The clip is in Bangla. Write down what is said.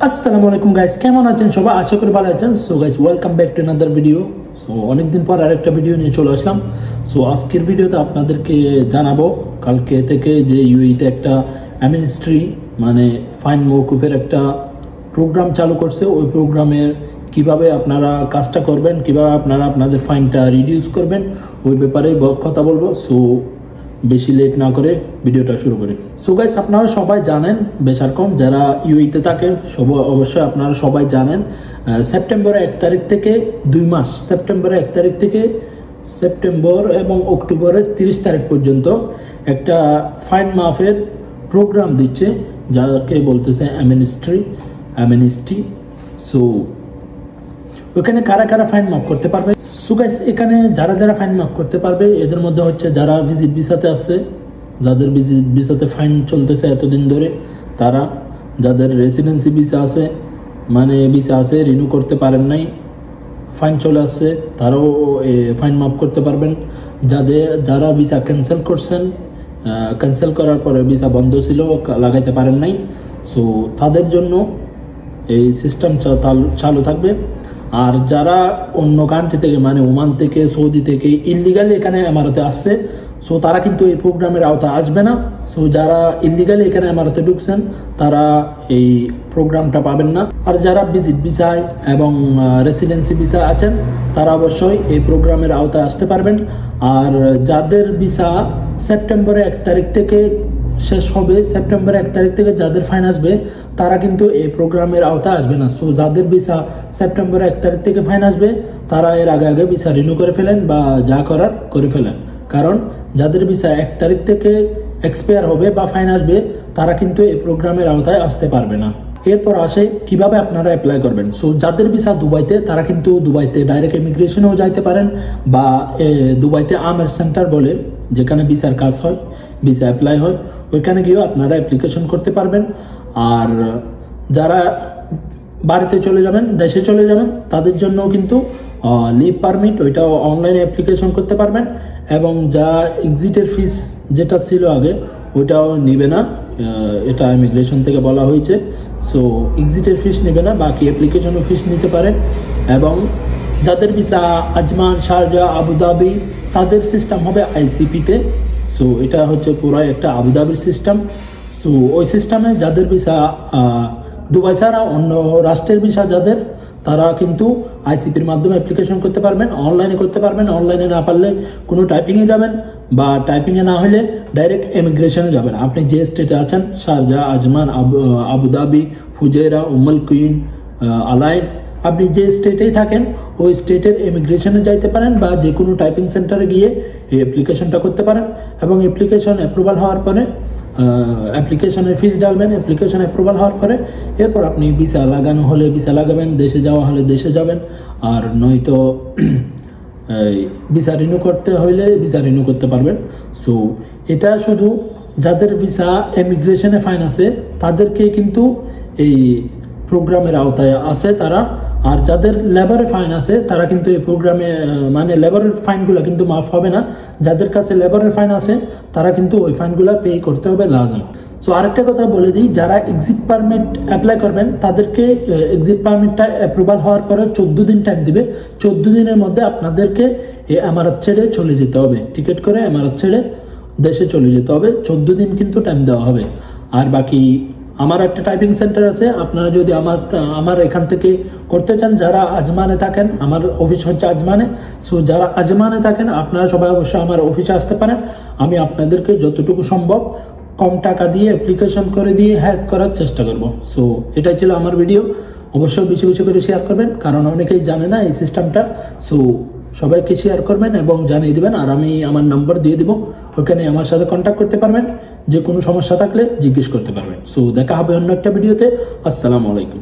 আসসালামু আলাইকুম গাইস, কেমন আছেন সবাই? আশা করি ভালো আছেন। So guys, welcome back to another video. So অনেকদিন পর আরেকটা ভিডিও নিয়ে চলে আসলাম। সো আজকের ভিডিওতে আপনাদেরকে জানাবো কালকে থেকে যে ইউএইতে একটা অ্যামনেস্টি মানে ফাইন মওকুফের একটা প্রোগ্রাম চালু করছে। ওই প্রোগ্রামের কিভাবে আপনারা কাজটা করবেন, কিভাবে আপনারা আপনাদের ফাইনটা রিডিউস করবেন, ওই ব্যাপারে কথা বলবো। সো বেশি লেট না করে ভিডিওটা শুরু করি। সো গাইস, আপনারা সবাই জানেন, বেশার কম যারা ইউএইতে থাকে অবশ্যই আপনারা সবাই জানেন, সেপ্টেম্বরের 1 তারিখ থেকে 2 মাস, সেপ্টেম্বরের 1 তারিখ থেকে সেপ্টেম্বর এবং অক্টোবরের 30 তারিখ পর্যন্ত একটা ফাইন মাফের প্রোগ্রাম দিচ্ছে, যাকে বলতেছে অ্যামনেস্টি। সো ওখানে কারা কারা ফাইন মাফ করতে পারবে? সো গাইস, এখানে যারা যারা ফাইন মাফ করতে পারবে এদের মধ্যে হচ্ছে যারা ভিজিট ভিসাতে আছে, যাদের ভিজিট ভিসাতে ফাইন চলতেছে এতদিন ধরে, তারা, যাদের রেসিডেন্সি ভিসা আছে মানে ভিসা আছে রিনিউ করতে পারেন নাই, ফাইন চলে আসছে, তারাও ফাইন মাফ করতে পারবেন। যারা ভিসা ক্যান্সেল করছেন, ক্যান্সেল করার পরে ভিসা বন্ধ ছিল, লাগাইতে পারেন নাই, সো তাদের জন্য এই সিস্টেম চালু থাকবে। আর যারা অন্য কান্ট্রি থেকে মানে ওমান থেকে, সৌদি থেকে ইলিগালি এখানে এমারতে আসছে, সো তারা কিন্তু এই প্রোগ্রামের আওতায় আসবে না। সো যারা ইলিগালি এখানে এমারতে ঢুকছেন তারা এই প্রোগ্রামটা পাবেন না। আর যারা ভিজিট ভিসায় এবং রেসিডেন্সি ভিসা আছেন তারা অবশ্যই এই প্রোগ্রামের আওতায় আসতে পারবেন। আর যাদের ভিসা সেপ্টেম্বরের 1 তারিখ থেকে শেষ হবে, সেপ্টেম্বরের 1 তারিখ থেকে যাদের ফাইন আসবে তারা কিন্তু এই প্রোগ্রামের আওতায় আসবে না। সো যাদের ভিসা সেপ্টেম্বরের 1 তারিখ থেকে ফাইন আসবে তারা এর আগে আগে ভিসা রিনিউ করে ফেলেন বা যা করার করে ফেলেন, কারণ যাদের ভিসা 1 তারিখ থেকে এক্সপায়ার হবে বা ফাইন আসবে তারা কিন্তু এই প্রোগ্রামের আওতায় আসতে পারবে না। এরপর আসে কিভাবে আপনারা অ্যাপ্লাই করবেন। সো যাদের ভিসা দুবাইতে, তারা কিন্তু দুবাইতে ডাইরেক্ট ইমিগ্রেশনেও যাইতে পারেন, বা দুবাইতে আমের সেন্টার বলে যেখানে ভিসার কাজ হয়, ভিসা অ্যাপ্লাই হয়, ওইখানে গিয়েও আপনারা অ্যাপ্লিকেশন করতে পারবেন। আর যারা বাড়িতে চলে যাবেন, দেশে চলে যাবেন, তাদের জন্য কিন্তু লিভ পারমিট, ওইটাও অনলাইনে অ্যাপ্লিকেশন করতে পারবেন। এবং যা এক্সিটের ফিস যেটা ছিল আগে ওইটাও নিবে না, এটা ইমিগ্রেশন থেকে বলা হয়েছে। সো এক্সিটের ফিস নেবে না, বাকি অ্যাপ্লিকেশনও ফিস নিতে পারে। এবং যাদের ভিসা আজমান, শারজাহ, আবুধাবি, তাদের সিস্টেম হবে আইসিপিতে। সো এটা হচ্ছে পুরাই একটা আবুধাবির সিস্টেম। সো ওই সিস্টেমে যাদের ভিসা দুবাই ছাড়া অন্য রাষ্ট্রের ভিসা যাদের, তারা কিন্তু আইসিপির মাধ্যমে অ্যাপ্লিকেশন করতে পারবেন, অনলাইনে করতে পারবেন। অনলাইনে না পারলে কোনো টাইপিংয়ে যাবেন, বা টাইপিংয়ে না হলে ডাইরেক্ট ইমিগ্রেশনে যাবেন। আপনি যে স্টেটে আছেন, শারজাহ, আজমান, আবুধাবি, ফুজেরা, উম্মুল কুইন, আলাইন, আপনি যে স্টেটেই থাকেন ওই স্টেটের ইমিগ্রেশনে যাইতে পারেন, বা যে কোনো টাইপিং সেন্টারে গিয়ে এই অ্যাপ্লিকেশনটা করতে পারেন। এবং অ্যাপ্লিকেশন অ্যাপ্রুভাল হওয়ার পরে অ্যাপ্লিকেশনের ফিস ডালবেন, অ্যাপ্লিকেশন অ্যাপ্রুভাল হওয়ার পরে এরপর আপনি ভিসা লাগানো হলে ভিসা লাগাবেন, দেশে যাওয়া হলে দেশে যাবেন, আর নয়তো ভিসা রিনিউ করতে হইলে ভিসা রিনিউ করতে পারবেন। সো এটা শুধু যাদের ভিসা ইমিগ্রেশনে ফাইন আছে তাদেরকে কিন্তু এই প্রোগ্রামের আওতায় আছে তারা। আর যাদের লেবারের ফাইন আছে তারা কিন্তু এই প্রোগ্রামে মানে লেবারের ফাইনগুলো কিন্তু মাফ হবে না। যাদের কাছে লেবারের ফাইন আছে তারা কিন্তু ওই ফাইনগুলো পে করতে হবে লাজম। সো আরেকটা কথা বলে দিই, যারা এক্সিট পারমিট অ্যাপ্লাই করবেন তাদেরকে এক্সিট পারমিটটা অ্যাপ্রুভাল হওয়ার পরে 14 দিন টাইম দিবে। 14 দিনের মধ্যে আপনাদেরকে এমারত ছেড়ে চলে যেতে হবে, টিকিট করে এমারত ছেড়ে দেশে চলে যেতে হবে। 14 দিন কিন্তু টাইম দেওয়া হবে। আর বাকি আমার একটা টাইপিং সেন্টার আছে, আপনারা যদি আমার এখান থেকে করতে চান, যারা আজমানে থাকেন, আমার অফিস হচ্ছে আজমানে। সো যারা আজমানে থাকেন আপনারা সবাই অবশ্যই আমার অফিসে আসতে পারেন। আমি আপনাদেরকে যতটুকু সম্ভব কম টাকা দিয়ে অ্যাপ্লিকেশন করে দিয়ে হেল্প করার চেষ্টা করব। সো এটাই ছিল আমার ভিডিও। অবশ্যই বেশি বেশি করে শেয়ার করবেন, কারণ অনেকেই জানে না এই সিস্টেমটা। সো সবাইকে শেয়ার করবেন এবং জানিয়ে দিবেন। আর আমি আমার নাম্বার দিয়ে দিব, ওখানে আমার সাথে কন্ট্যাক্ট করতে পারবেন, যে কোনো সমস্যা থাকলে জিজ্ঞেস করতে পারবেন। সো দেখা হবে অন্য একটা ভিডিওতে। আসসালামু আলাইকুম।